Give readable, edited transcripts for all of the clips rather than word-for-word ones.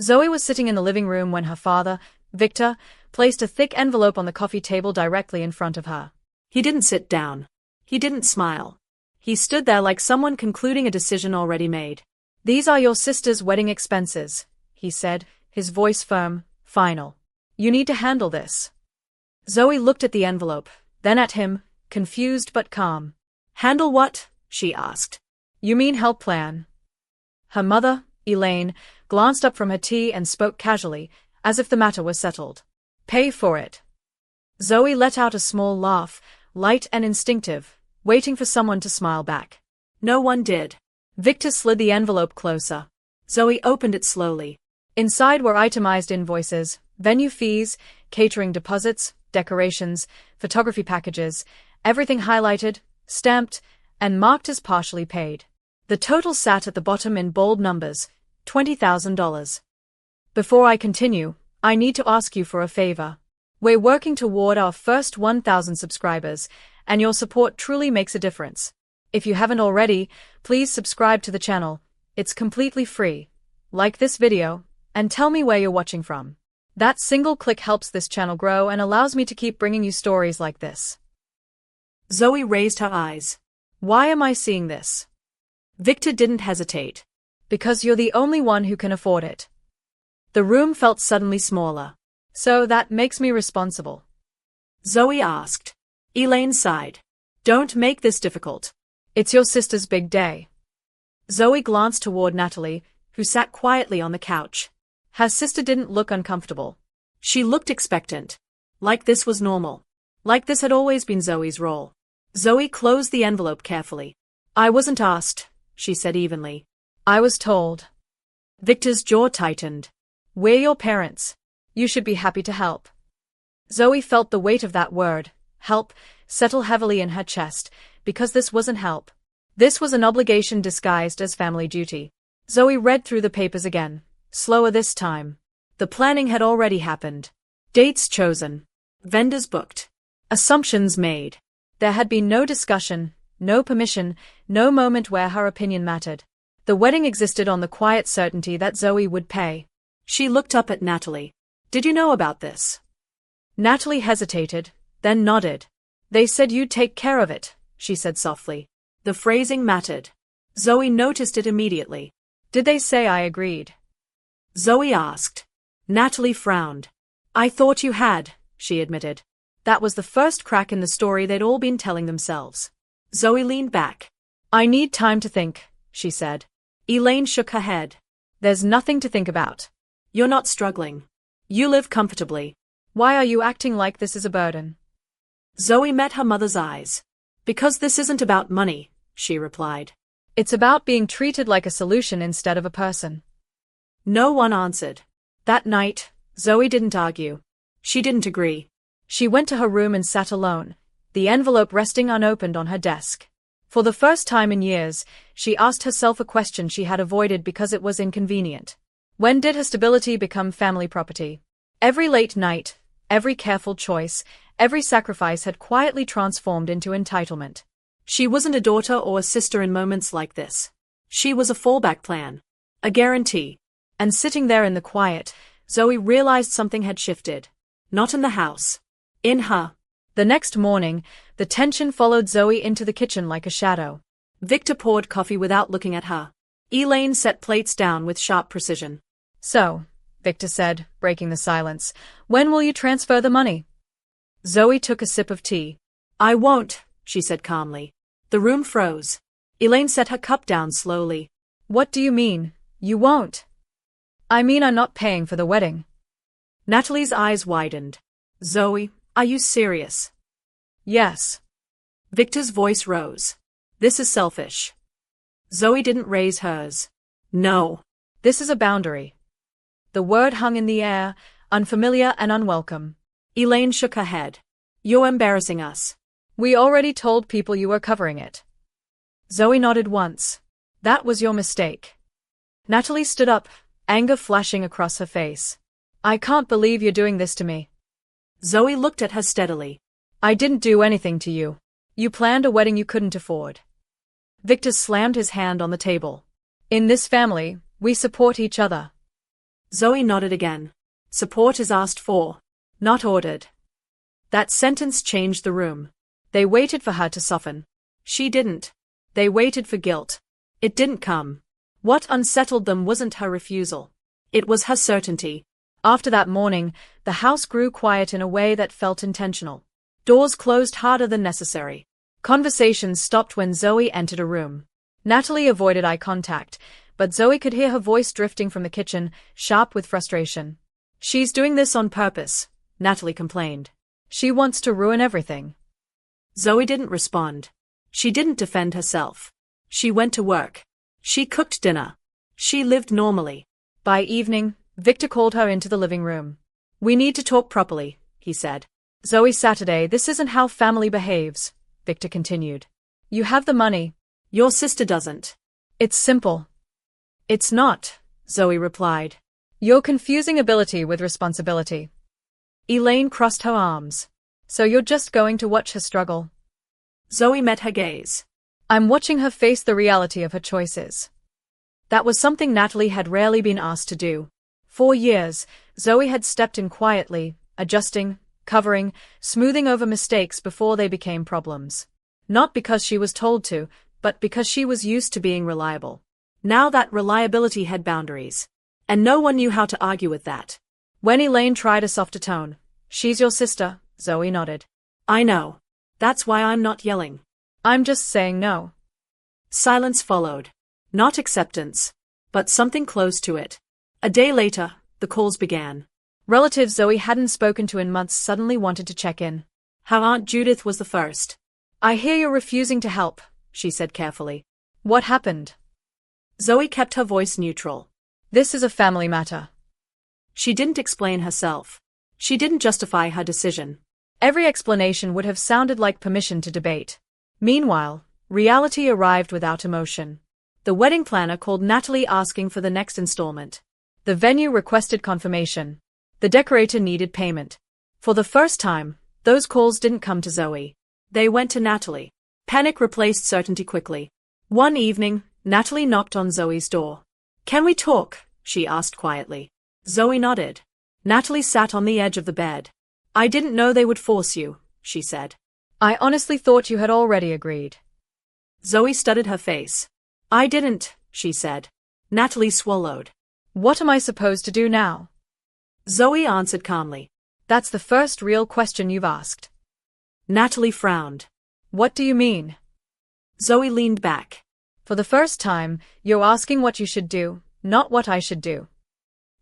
Zoe was sitting in the living room when her father, Victor, placed a thick envelope on the coffee table directly in front of her. He didn't sit down. He didn't smile. He stood there like someone concluding a decision already made. "These are your sister's wedding expenses," he said, his voice firm, final. "You need to handle this." Zoe looked at the envelope, then at him, confused but calm. "Handle what?" she asked. "You mean help plan?" Her mother, Elaine, glanced up from her tea and spoke casually, as if the matter was settled. "Pay for it." Zoe let out a small laugh, light and instinctive, waiting for someone to smile back. No one did. Victor slid the envelope closer. Zoe opened it slowly. Inside were itemized invoices, venue fees, catering deposits, decorations, photography packages, everything highlighted, stamped, and marked as partially paid. The total sat at the bottom in bold numbers, $20,000. "Before I continue, I need to ask you for a favor. We're working toward our first 1,000 subscribers, and your support truly makes a difference. If you haven't already, please subscribe to the channel. It's completely free. Like this video, and tell me where you're watching from. That single click helps this channel grow and allows me to keep bringing you stories like this." Zoe raised her eyes. "Why am I seeing this?" Victor didn't hesitate. "Because you're the only one who can afford it." The room felt suddenly smaller. "So that makes me responsible?" Zoe asked. Elaine sighed. "Don't make this difficult. It's your sister's big day." Zoe glanced toward Natalie, who sat quietly on the couch. Her sister didn't look uncomfortable. She looked expectant. Like this was normal. Like this had always been Zoe's role. Zoe closed the envelope carefully. "I wasn't asked," she said evenly. "I was told." Victor's jaw tightened. "We're your parents. You should be happy to help." Zoe felt the weight of that word, help, settle heavily in her chest, because this wasn't help. This was an obligation disguised as family duty. Zoe read through the papers again, slower this time. The planning had already happened. Dates chosen. Vendors booked. Assumptions made. There had been no discussion, no permission, no moment where her opinion mattered. The wedding existed on the quiet certainty that Zoe would pay. She looked up at Natalie. "Did you know about this?" Natalie hesitated, then nodded. "They said you'd take care of it," she said softly. The phrasing mattered. Zoe noticed it immediately. "Did they say I agreed?" Zoe asked. Natalie frowned. "I thought you had," she admitted. That was the first crack in the story they'd all been telling themselves. Zoe leaned back. "I need time to think," she said. Elaine shook her head. "There's nothing to think about. You're not struggling. You live comfortably. Why are you acting like this is a burden?" Zoe met her mother's eyes. "Because this isn't about money," she replied. "It's about being treated like a solution instead of a person." No one answered. That night, Zoe didn't argue. She didn't agree. She went to her room and sat alone, the envelope resting unopened on her desk. For the first time in years, she asked herself a question she had avoided because it was inconvenient. When did her stability become family property? Every late night, every careful choice, every sacrifice had quietly transformed into entitlement. She wasn't a daughter or a sister in moments like this. She was a fallback plan. A guarantee. And sitting there in the quiet, Zoe realized something had shifted. Not in the house. In her. The next morning, the tension followed Zoe into the kitchen like a shadow. Victor poured coffee without looking at her. Elaine set plates down with sharp precision. "So," Victor said, breaking the silence, "when will you transfer the money?" Zoe took a sip of tea. "I won't," she said calmly. The room froze. Elaine set her cup down slowly. "What do you mean, you won't?" "I mean I'm not paying for the wedding." Natalie's eyes widened. "Zoe, are you serious?" "Yes." Victor's voice rose. "This is selfish." Zoe didn't raise hers. "No." "This is a boundary." The word hung in the air, unfamiliar and unwelcome. Elaine shook her head. "You're embarrassing us." "We already told people you were covering it." Zoe nodded once. "That was your mistake." Natalie stood up, anger flashing across her face. "I can't believe you're doing this to me." Zoe looked at her steadily. "I didn't do anything to you. You planned a wedding you couldn't afford." Victor slammed his hand on the table. "In this family, we support each other." Zoe nodded again. Support is asked for, not ordered. That sentence changed the room. They waited for her to soften. She didn't. They waited for guilt. It didn't come. What unsettled them wasn't her refusal. It was her certainty. After that morning, the house grew quiet in a way that felt intentional. Doors closed harder than necessary. Conversations stopped when Zoe entered a room. Natalie avoided eye contact, but Zoe could hear her voice drifting from the kitchen, sharp with frustration. She's doing this on purpose, Natalie complained. She wants to ruin everything. Zoe didn't respond. She didn't defend herself. She went to work. She cooked dinner. She lived normally. By evening, Victor called her into the living room. We need to talk properly, he said. Zoe, Saturday, this isn't how family behaves, Victor continued. You have the money. Your sister doesn't. It's simple. It's not, Zoe replied. You're confusing ability with responsibility. Elaine crossed her arms. So you're just going to watch her struggle? Zoe met her gaze. I'm watching her face the reality of her choices. That was something Natalie had rarely been asked to do. For years, Zoe had stepped in quietly, adjusting, covering, smoothing over mistakes before they became problems. Not because she was told to, but because she was used to being reliable. Now that reliability had boundaries. And no one knew how to argue with that. When Elaine tried a softer tone, she's your sister, Zoe nodded. I know. That's why I'm not yelling. I'm just saying no. Silence followed. Not acceptance, but something close to it. A day later, the calls began. Relatives Zoe hadn't spoken to in months suddenly wanted to check in. Her Aunt Judith was the first. I hear you're refusing to help, she said carefully. What happened? Zoe kept her voice neutral. This is a family matter. She didn't explain herself. She didn't justify her decision. Every explanation would have sounded like permission to debate. Meanwhile, reality arrived without emotion. The wedding planner called Natalie asking for the next installment. The venue requested confirmation. The decorator needed payment. For the first time, those calls didn't come to Zoe. They went to Natalie. Panic replaced certainty quickly. One evening, Natalie knocked on Zoe's door. Can we talk? She asked quietly. Zoe nodded. Natalie sat on the edge of the bed. I didn't know they would force you, she said. I honestly thought you had already agreed. Zoe studied her face. I didn't, she said. Natalie swallowed. What am I supposed to do now? Zoe answered calmly. That's the first real question you've asked. Natalie frowned. What do you mean? Zoe leaned back. For the first time, you're asking what you should do, not what I should do.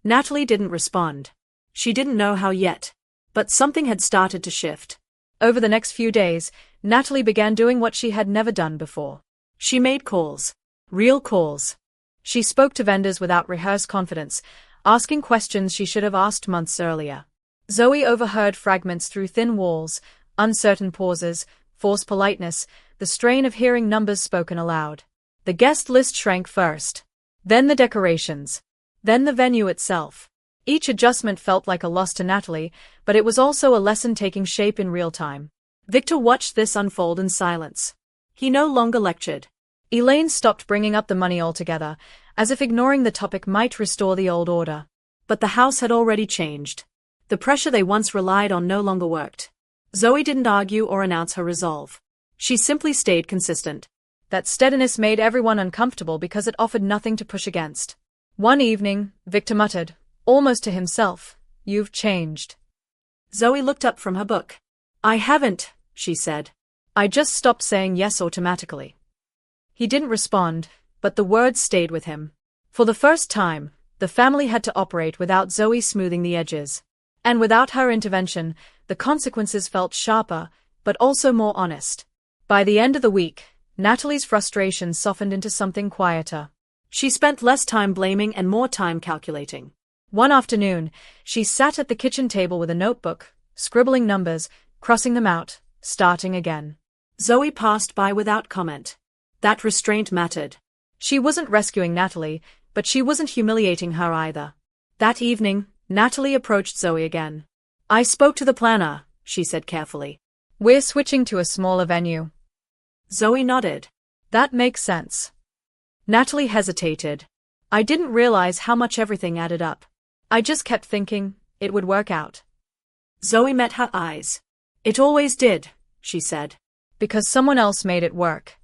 Natalie didn't respond. She didn't know how yet. But something had started to shift. Over the next few days, Natalie began doing what she had never done before. She made calls. Real calls. She spoke to vendors without rehearsed confidence, asking questions she should have asked months earlier. Zoe overheard fragments through thin walls, uncertain pauses, forced politeness, the strain of hearing numbers spoken aloud. The guest list shrank first. Then the decorations. Then the venue itself. Each adjustment felt like a loss to Natalie, but it was also a lesson taking shape in real time. Victor watched this unfold in silence. He no longer lectured. Elaine stopped bringing up the money altogether, as if ignoring the topic might restore the old order. But the house had already changed. The pressure they once relied on no longer worked. Zoe didn't argue or announce her resolve. She simply stayed consistent. That steadiness made everyone uncomfortable because it offered nothing to push against. One evening, Victor muttered, almost to himself, "You've changed." Zoe looked up from her book. I haven't, she said. I just stopped saying yes automatically. He didn't respond, but the words stayed with him. For the first time, the family had to operate without Zoe smoothing the edges. And without her intervention, the consequences felt sharper, but also more honest. By the end of the week, Natalie's frustration softened into something quieter. She spent less time blaming and more time calculating. One afternoon, she sat at the kitchen table with a notebook, scribbling numbers, crossing them out, starting again. Zoe passed by without comment. That restraint mattered. She wasn't rescuing Natalie, but she wasn't humiliating her either. That evening, Natalie approached Zoe again. I spoke to the planner, she said carefully. We're switching to a smaller venue. Zoe nodded. That makes sense. Natalie hesitated. I didn't realize how much everything added up. I just kept thinking it would work out. Zoe met her eyes. It always did, she said. Because someone else made it work.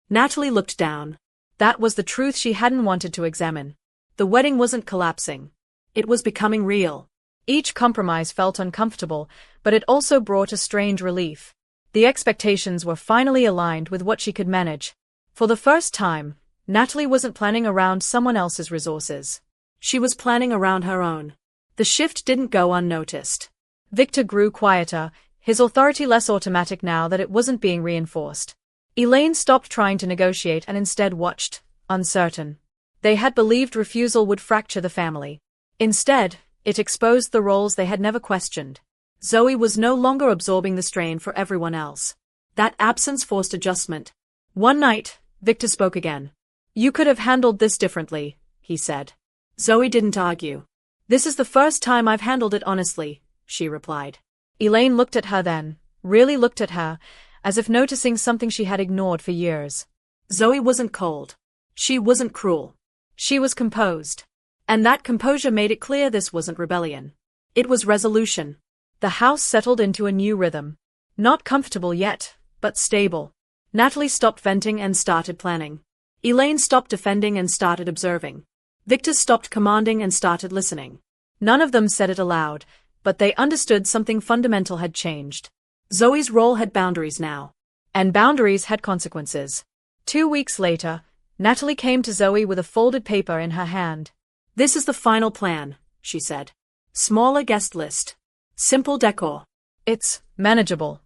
Natalie looked down. That was the truth she hadn't wanted to examine. The wedding wasn't collapsing. It was becoming real. Each compromise felt uncomfortable, but it also brought a strange relief. The expectations were finally aligned with what she could manage. For the first time, Natalie wasn't planning around someone else's resources. She was planning around her own. The shift didn't go unnoticed. Victor grew quieter, his authority less automatic now that it wasn't being reinforced. Elaine stopped trying to negotiate and instead watched, uncertain. They had believed refusal would fracture the family. Instead, it exposed the roles they had never questioned. Zoe was no longer absorbing the strain for everyone else. That absence forced adjustment. One night, Victor spoke again. You could have handled this differently, he said. Zoe didn't argue. This is the first time I've handled it honestly, she replied. Elaine looked at her then, really looked at her, as if noticing something she had ignored for years. Zoe wasn't cold. She wasn't cruel. She was composed. And that composure made it clear this wasn't rebellion. It was resolution. The house settled into a new rhythm. Not comfortable yet, but stable. Natalie stopped venting and started planning. Elaine stopped defending and started observing. Victor stopped commanding and started listening. None of them said it aloud, but they understood something fundamental had changed. Zoe's role had boundaries now. And boundaries had consequences. 2 weeks later, Natalie came to Zoe with a folded paper in her hand. This is the final plan, she said. Smaller guest list. Simple decor. It's manageable.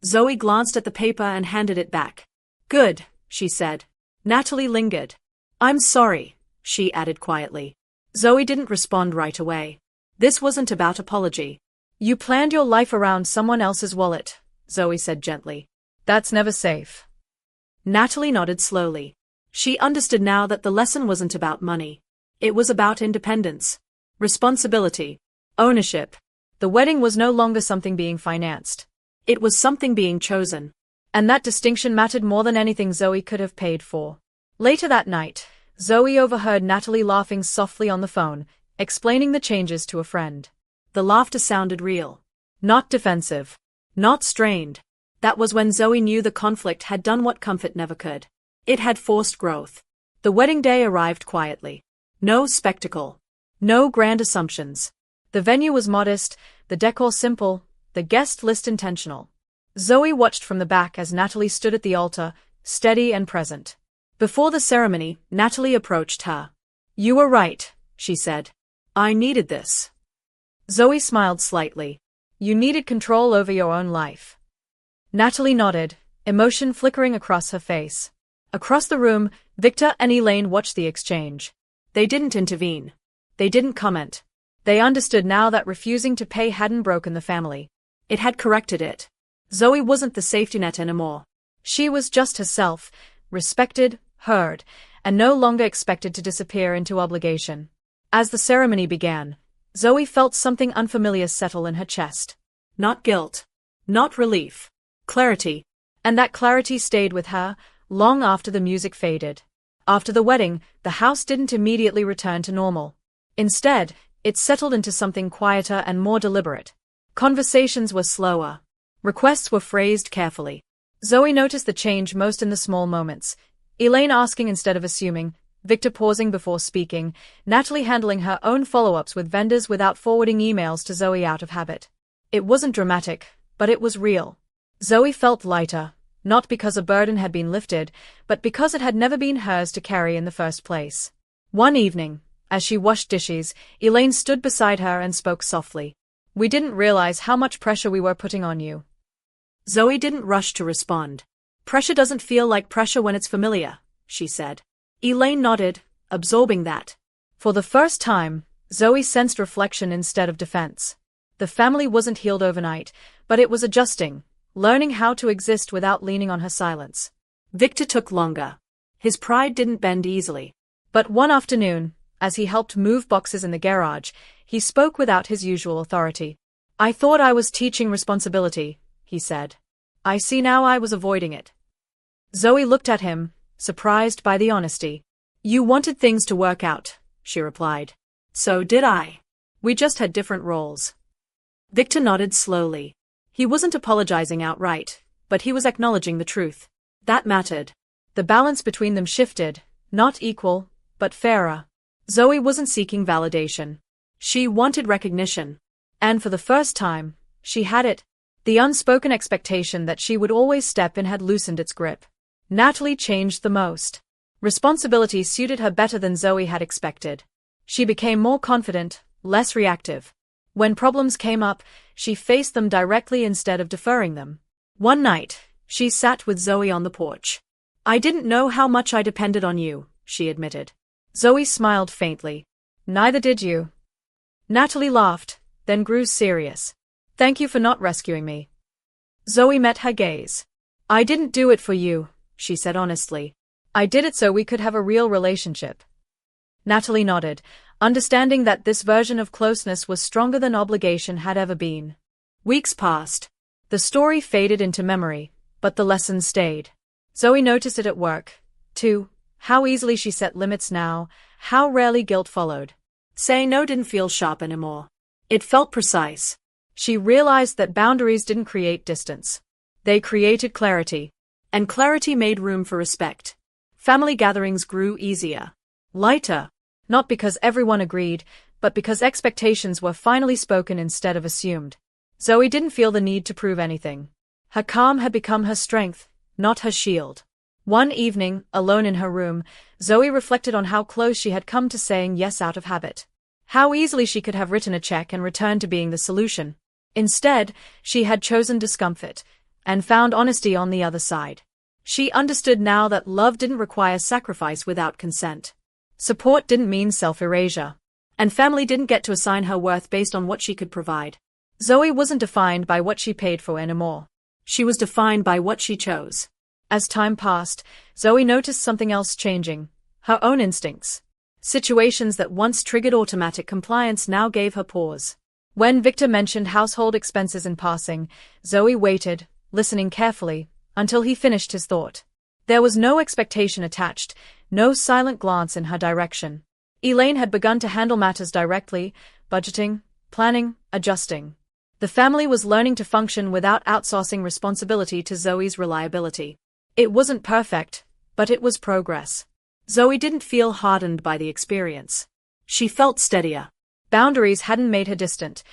Zoe glanced at the paper and handed it back. Good, she said. Natalie lingered. I'm sorry, she added quietly. Zoe didn't respond right away. This wasn't about apology. You planned your life around someone else's wallet, Zoe said gently. That's never safe. Natalie nodded slowly. She understood now that the lesson wasn't about money. It was about independence, responsibility, ownership. The wedding was no longer something being financed. It was something being chosen. And that distinction mattered more than anything Zoe could have paid for. Later that night, Zoe overheard Natalie laughing softly on the phone, explaining the changes to a friend. The laughter sounded real. Not defensive. Not strained. That was when Zoe knew the conflict had done what comfort never could. It had forced growth. The wedding day arrived quietly. No spectacle. No grand assumptions. The venue was modest, the decor simple, the guest list intentional. Zoe watched from the back as Natalie stood at the altar, steady and present. Before the ceremony, Natalie approached her. You were right, she said. I needed this. Zoe smiled slightly. You needed control over your own life. Natalie nodded, emotion flickering across her face. Across the room, Victor and Elaine watched the exchange. They didn't intervene. They didn't comment. They understood now that refusing to pay hadn't broken the family. It had corrected it. Zoe wasn't the safety net anymore. She was just herself, respected, heard, and no longer expected to disappear into obligation. As the ceremony began, Zoe felt something unfamiliar settle in her chest. Not guilt. Not relief. Clarity. And that clarity stayed with her, long after the music faded. After the wedding, the house didn't immediately return to normal. Instead, it settled into something quieter and more deliberate. Conversations were slower. Requests were phrased carefully. Zoe noticed the change most in the small moments. Elaine asking instead of assuming, Victor pausing before speaking, Natalie handling her own follow-ups with vendors without forwarding emails to Zoe out of habit. It wasn't dramatic, but it was real. Zoe felt lighter, not because a burden had been lifted, but because it had never been hers to carry in the first place. One evening, as she washed dishes, Elaine stood beside her and spoke softly. We didn't realize how much pressure we were putting on you. Zoe didn't rush to respond. Pressure doesn't feel like pressure when it's familiar, she said. Elaine nodded, absorbing that. For the first time, Zoe sensed reflection instead of defense. The family wasn't healed overnight, but it was adjusting, learning how to exist without leaning on her silence. Victor took longer. His pride didn't bend easily. But one afternoon, as he helped move boxes in the garage, he spoke without his usual authority. I thought I was teaching responsibility, he said. I see now I was avoiding it. Zoe looked at him, surprised by the honesty. You wanted things to work out, she replied. So did I. We just had different roles. Victor nodded slowly. He wasn't apologizing outright, but he was acknowledging the truth. That mattered. The balance between them shifted, not equal, but fairer. Zoe wasn't seeking validation. She wanted recognition. And for the first time, she had it. The unspoken expectation that she would always step in had loosened its grip. Natalie changed the most. Responsibility suited her better than Zoe had expected. She became more confident, less reactive. When problems came up, she faced them directly instead of deferring them. One night, she sat with Zoe on the porch. "I didn't know how much I depended on you," she admitted. Zoe smiled faintly. "Neither did you." Natalie laughed, then grew serious. "Thank you for not rescuing me." Zoe met her gaze. "I didn't do it for you," she said honestly. "I did it so we could have a real relationship." Natalie nodded, understanding that this version of closeness was stronger than obligation had ever been. Weeks passed. The story faded into memory, but the lesson stayed. Zoe noticed it at work, too. How easily she set limits now, how rarely guilt followed. Saying no didn't feel sharp anymore. It felt precise. She realized that boundaries didn't create distance. They created clarity. And clarity made room for respect. Family gatherings grew easier. Lighter. Not because everyone agreed, but because expectations were finally spoken instead of assumed. Zoe didn't feel the need to prove anything. Her calm had become her strength, not her shield. One evening, alone in her room, Zoe reflected on how close she had come to saying yes out of habit. How easily she could have written a check and returned to being the solution. Instead, she had chosen discomfort, and found honesty on the other side. She understood now that love didn't require sacrifice without consent. Support didn't mean self-erasure. And family didn't get to assign her worth based on what she could provide. Zoe wasn't defined by what she paid for anymore. She was defined by what she chose. As time passed, Zoe noticed something else changing. Her own instincts. Situations that once triggered automatic compliance now gave her pause. When Victor mentioned household expenses in passing, Zoe waited, listening carefully, until he finished his thought. There was no expectation attached, no silent glance in her direction. Elaine had begun to handle matters directly, budgeting, planning, adjusting. The family was learning to function without outsourcing responsibility to Zoe's reliability. It wasn't perfect, but it was progress. Zoe didn't feel hardened by the experience. She felt steadier. Boundaries hadn't made her distant.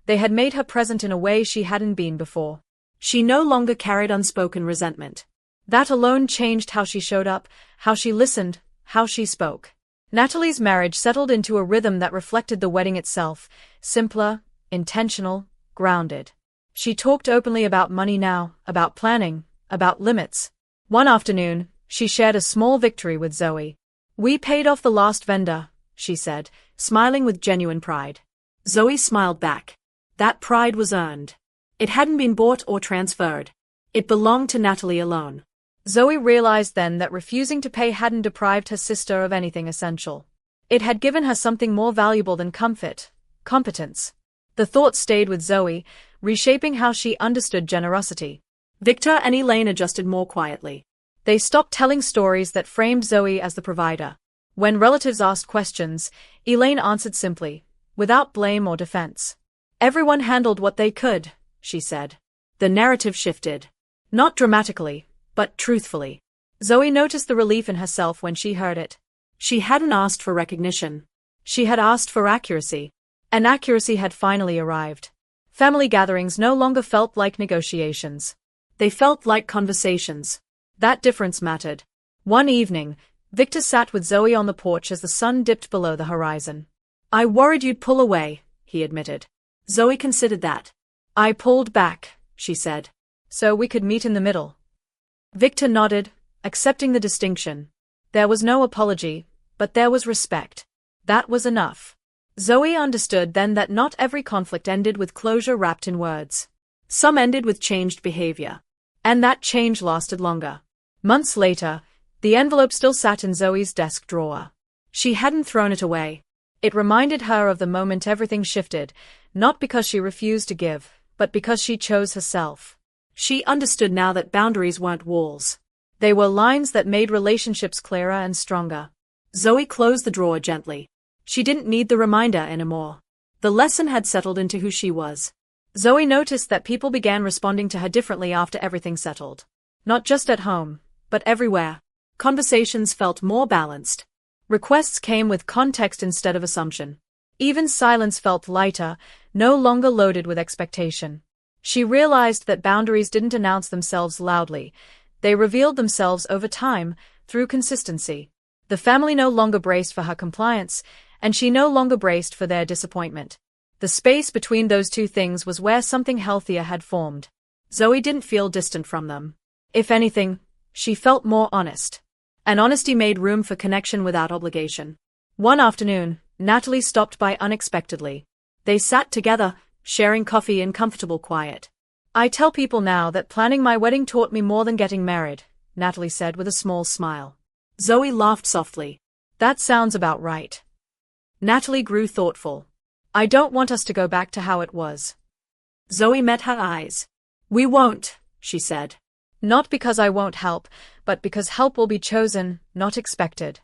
They had made her present in a way she hadn't been before. She no longer carried unspoken resentment. That alone changed how she showed up, how she listened, how she spoke. Natalie's marriage settled into a rhythm that reflected the wedding itself, simpler, intentional, grounded. She talked openly about money now, about planning, about limits. One afternoon, she shared a small victory with Zoe. "We paid off the last vendor," she said, smiling with genuine pride. Zoe smiled back. That pride was earned. It hadn't been bought or transferred. It belonged to Natalie alone. Zoe realized then that refusing to pay hadn't deprived her sister of anything essential. It had given her something more valuable than comfort, competence. The thought stayed with Zoe, reshaping how she understood generosity. Victor and Elaine adjusted more quietly. They stopped telling stories that framed Zoe as the provider. When relatives asked questions, Elaine answered simply, without blame or defense. "Everyone handled what they could," she said. The narrative shifted. Not dramatically, but truthfully. Zoe noticed the relief in herself when she heard it. She hadn't asked for recognition. She had asked for accuracy. And accuracy had finally arrived. Family gatherings no longer felt like negotiations. They felt like conversations. That difference mattered. One evening, Victor sat with Zoe on the porch as the sun dipped below the horizon. "I worried you'd pull away," he admitted. Zoe considered that. "I pulled back," she said, "so we could meet in the middle." Victor nodded, accepting the distinction. There was no apology, but there was respect. That was enough. Zoe understood then that not every conflict ended with closure wrapped in words. Some ended with changed behavior. And that change lasted longer. Months later, the envelope still sat in Zoe's desk drawer. She hadn't thrown it away. It reminded her of the moment everything shifted, not because she refused to give, but because she chose herself. She understood now that boundaries weren't walls. They were lines that made relationships clearer and stronger. Zoe closed the drawer gently. She didn't need the reminder anymore. The lesson had settled into who she was. Zoe noticed that people began responding to her differently after everything settled. Not just at home, but everywhere. Conversations felt more balanced. Requests came with context instead of assumption. Even silence felt lighter, no longer loaded with expectation. She realized that boundaries didn't announce themselves loudly. They revealed themselves over time, through consistency. The family no longer braced for her compliance, and she no longer braced for their disappointment. The space between those two things was where something healthier had formed. Zoe didn't feel distant from them. If anything, she felt more honest. And honesty made room for connection without obligation. One afternoon, Natalie stopped by unexpectedly. They sat together, sharing coffee in comfortable quiet. "I tell people now that planning my wedding taught me more than getting married," Natalie said with a small smile. Zoe laughed softly. "That sounds about right." Natalie grew thoughtful. "I don't want us to go back to how it was." Zoe met her eyes. "We won't," she said. "Not because I won't help, but because help will be chosen, not expected."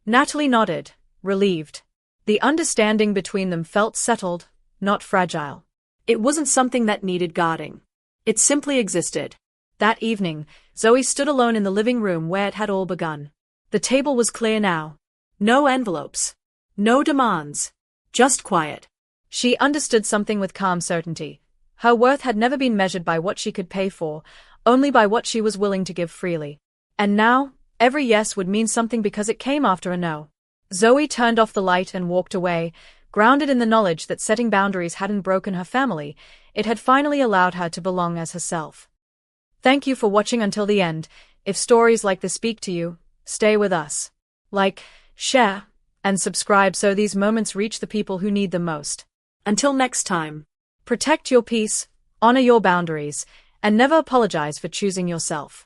Natalie nodded, relieved. The understanding between them felt settled, not fragile. It wasn't something that needed guarding. It simply existed. That evening, Zoe stood alone in the living room where it had all begun. The table was clear now. No envelopes. No demands. Just quiet. She understood something with calm certainty. Her worth had never been measured by what she could pay for, only by what she was willing to give freely. And now, every yes would mean something because it came after a no. Zoe turned off the light and walked away, grounded in the knowledge that setting boundaries hadn't broken her family, it had finally allowed her to belong as herself. Thank you for watching until the end. If stories like this speak to you, stay with us. Like, share, and subscribe so these moments reach the people who need them most. Until next time, protect your peace, honor your boundaries, and never apologize for choosing yourself.